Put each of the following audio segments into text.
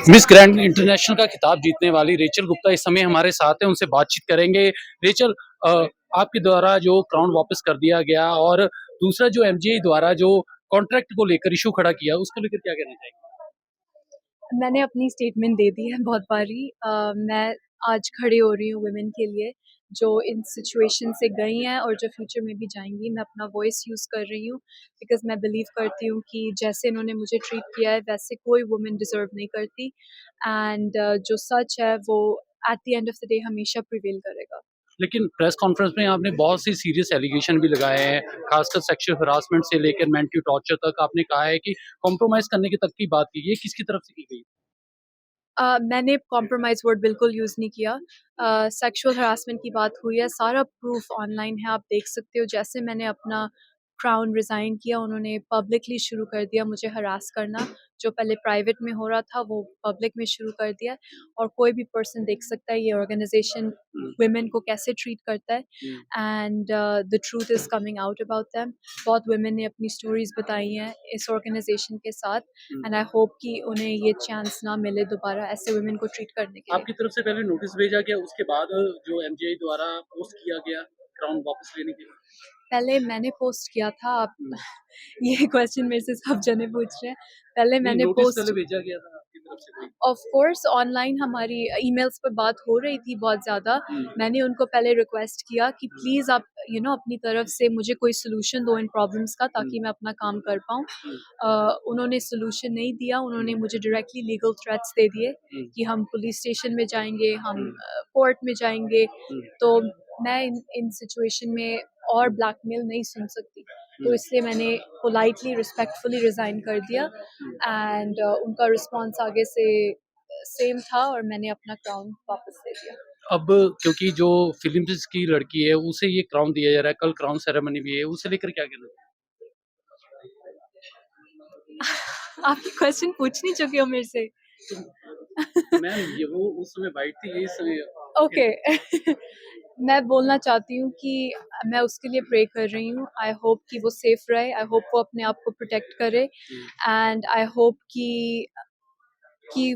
Miss grand international का खिताब जीतने वाली रेचल गुप्ता इस समय हमारे साथ हैं, उनसे बातचीत करेंगे। रेचल, आपके द्वारा जो क्राउन वापस कर दिया गया और दूसरा जो एमजीआई द्वारा जो कॉन्ट्रैक्ट को लेकर इशू खड़ा किया, उसको लेकर क्या कहना चाहेंगे? मैंने अपनी स्टेटमेंट दे दी है बहुत बारी। मैं आज खड़ी हो रही हूँ वुमेन के लिए जो इन सिचुएशन से गई हैं और जो फ्यूचर में भी जाएंगी। मैं अपना वॉइस यूज़ कर रही हूँ बिकॉज मैं बिलीव करती हूँ कि जैसे इन्होंने मुझे ट्रीट किया है वैसे कोई वुमेन डिज़र्व नहीं करती। एंड जो सच है वो at the end of the day हमेशा प्रिवेल करेगा। लेकिन प्रेस कॉन्फ्रेंस में आपने बहुत सी सीरियस एलिगेशन भी लगाए हैं, खासकर सेक्सुअल हरासमेंट से लेकर मेंटल टॉर्चर तक। आपने कहा है कि कॉम्प्रोमाइज करने की तक की बात की, ये किसकी तरफ से की गई? मैंने कॉम्प्रोमाइज़ वर्ड बिल्कुल यूज़ नहीं किया। सेक्सुअल हरासमेंट की बात हुई है, सारा प्रूफ ऑनलाइन है, आप देख सकते हो। जैसे मैंने अपना क्राउन रिज़ाइन किया, उन्होंने पब्लिकली शुरू कर दिया मुझे हरास करना। जो पहले प्राइवेट में हो रहा था, वो पब्लिक में शुरू कर दिया है और कोई भी पर्सन देख सकता है ये ऑर्गेनाइज़ेशन वुमेन को कैसे ट्रीट करता है। And the truth is coming out about them. बहुत वुमेन ने अपनी स्टोरीज़ बताई हैं इस ऑर्गेनाइज़ेशन के साथ। एंड आई होप कि उन्हें ये चांस ना मिले दोबारा ऐसे वुमेन को ट्रीट करने के लिए। आपकी तरफ से पहले नोटिस भेजा गया, उसके बाद जो एमजीआई द्वारा पोस्ट किया गया क्राउन वापस लेने के लिए? पहले मैंने पोस्ट किया था। आप हुँ। ये क्वेश्चन मेरे से सब जने पूछ रहे हैं। पहले नहीं, मैंने नोटिस पहले पोस्ट भेजा गया था आपकी तरफ से कोई? ऑफ कोर्स ऑनलाइन हमारी ईमेल्स पर बात हो रही थी बहुत ज़्यादा। हुँ, मैंने उनको पहले रिक्वेस्ट किया कि प्लीज़ आप अपनी तरफ से मुझे कोई सॉल्यूशन दो इन प्रॉब्लम्स का हुँ, ताकि मैं अपना काम कर पाऊँ। हुँ, उन्होंने सॉल्यूशन नहीं दिया, उन्होंने मुझे डायरेक्टली लीगल थ्रेट्स दे दिए हुँ, कि हम पुलिस स्टेशन में जाएँगे, हम हुँ, कोर्ट में जाएँगे। हुँ, तो मैं इन इन सिचुएशन में और ब्लैकमेल नहीं सुन सकती। तो हुँ, इसलिए मैंने पोलाइटली रिस्पेक्टफुली रिज़ाइन कर दिया। हुँ। एंड उनका रिस्पॉन्स आगे से सेम था और मैंने अपना क्राउन वापस ले लिया। अब क्योंकि जो फ़िल्म्स की लड़की है, उसे ये क्राउन दिया जा रहा है, कल क्राउन सेरेमनी भी है, उसे लेकर क्या कहना है? आपकी क्वेश्चन पूछ नहीं चुकी हो मेरे से। मैम, ये वो उस समय वाइट थी, ये इस समय ओके। मैं बोलना चाहती हूँ कि मैं उसके लिए प्रे कर रही हूँ। आई होप कि वो सेफ रहे, आई होप वो अपने आप को प्रोटेक्ट करे हुँ, एंड आई होप कि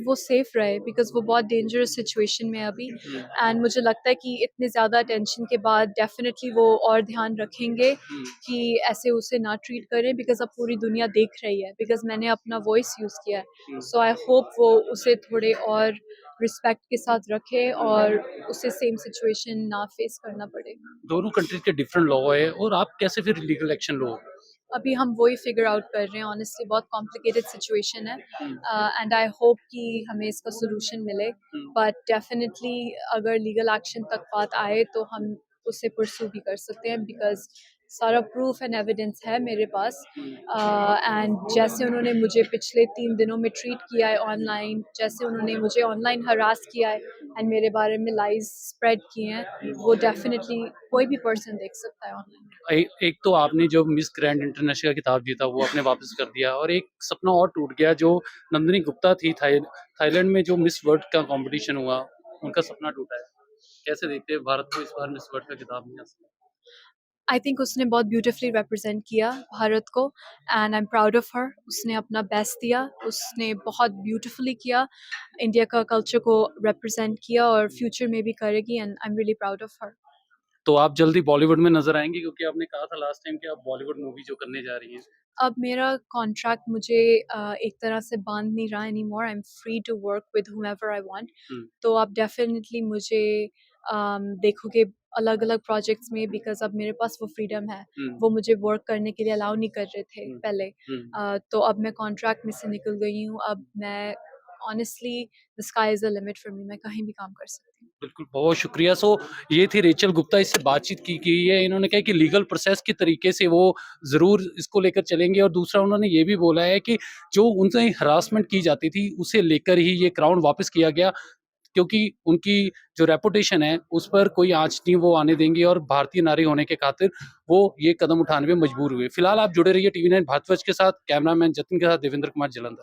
वो सेफ रहे बिकॉज़ वो बहुत डेंजरस सिचुएशन में है अभी। हुँ, एंड मुझे लगता है कि इतने ज़्यादा अटेंशन के बाद डेफ़िनेटली वो और ध्यान रखेंगे हुँ, कि ऐसे उसे ना ट्रीट करें बिकॉज़ अब पूरी दुनिया देख रही है बिकॉज़ मैंने अपना वॉइस यूज़ किया है। हुँ, सो आई होप वो उसे थोड़े और रिस्पेक्ट के साथ रखे और उसे सेम सिचुएशन ना फेस करना पड़े। दोनों कंट्रीज़ के डिफरेंट लॉ है और आप कैसे फिर लीगल एक्शन लोगे? अभी हम वही फिगर आउट कर रहे हैं। ऑनेस्टली बहुत कॉम्प्लिकेटेड सिचुएशन है हुँ, एंड आई होप कि हमें इसका सॉल्यूशन मिले। हुँ, बट डेफिनेटली अगर लीगल एक्शन तक बात आए तो हम उसे परस्यू भी कर सकते हैं बिकॉज सारा प्रूफ एंड एविडेंस है मेरे पास। हुँ, एंड जैसे उन्होंने मुझे पिछले 3 दिनों में ट्रीट किया है ऑनलाइन, जैसे उन्होंने मुझे ऑनलाइन हरास किया है एंड मेरे बारे में लाइज स्प्रेड किए हैं, वो डेफिनेटली कोई भी पर्सन देख सकता है ऑनलाइन। एक तो आपने जो मिस ग्रैंड इंटरनेशनल का खिताब जीता, वो आपने वापस कर दिया और एक सपना और टूट गया, जो नंदिनी गुप्ता थी थाईलैंड में जो मिस वर्ल्ड का कॉम्पिटिशन हुआ, उनका सपना टूटा है। कैसे देखते हैं भारत को इस बार मिस वर्ल्ड का खिताब नहीं हासिल? आई थिंक उसने बहुत ब्यूटीफुली रिप्रेजेंट किया भारत को and I am proud of her. उसने अपना बेस्ट दिया, उसने बहुत ब्यूटीफुली किया, इंडिया का कल्चर को रिप्रेजेंट किया और फ्यूचर में भी करेगी and I am really proud of her. तो आप जल्दी बॉलीवुड में नज़र आएँगी, क्योंकि आपने कहा था लास्ट टाइम कि आप बॉलीवुड मूवी जो करने जा रही हैं। अब मेरा कॉन्ट्रैक्ट मुझे एक तरह से बांध नहीं रहा any more. I am free to work with whomever I want. हुँ, तो आप डेफिनेटली मुझे देखोगे अलग अलग प्रोजेक्ट्स में बिकॉज अब मेरे पास वो फ्रीडम है। हुँ, वो मुझे वर्क करने के लिए अलाउ नहीं कर रहे थे हुँ, पहले। हुँ। तो अब मैं कॉन्ट्रैक्ट में से निकल गई हूँ। अब मैं honestly the sky is the limit for me. मैं कहीं भी काम कर सकती हूँ। बिल्कुल, बहुत शुक्रिया। ये थी रेचल गुप्ता, इससे बातचीत की गई है। इन्होंने कहा कि लीगल प्रोसेस के तरीके से वो ज़रूर इसको लेकर चलेंगे और दूसरा उन्होंने ये भी बोला है कि जो उनसे हरासमेंट की जाती थी, उसे लेकर ही ये क्राउन वापस किया गया, क्योंकि उनकी जो रेपुटेशन है, उस पर कोई आँच नहीं वो आने देंगे और भारतीय नारी होने के खातिर वो ये कदम उठाने पे मजबूर हुए। फिलहाल आप जुड़े रहिए टीवी 9 भारतवर्ष के साथ। कैमरामैन जतिन के साथ देवेंद्र कुमार, जालंधर।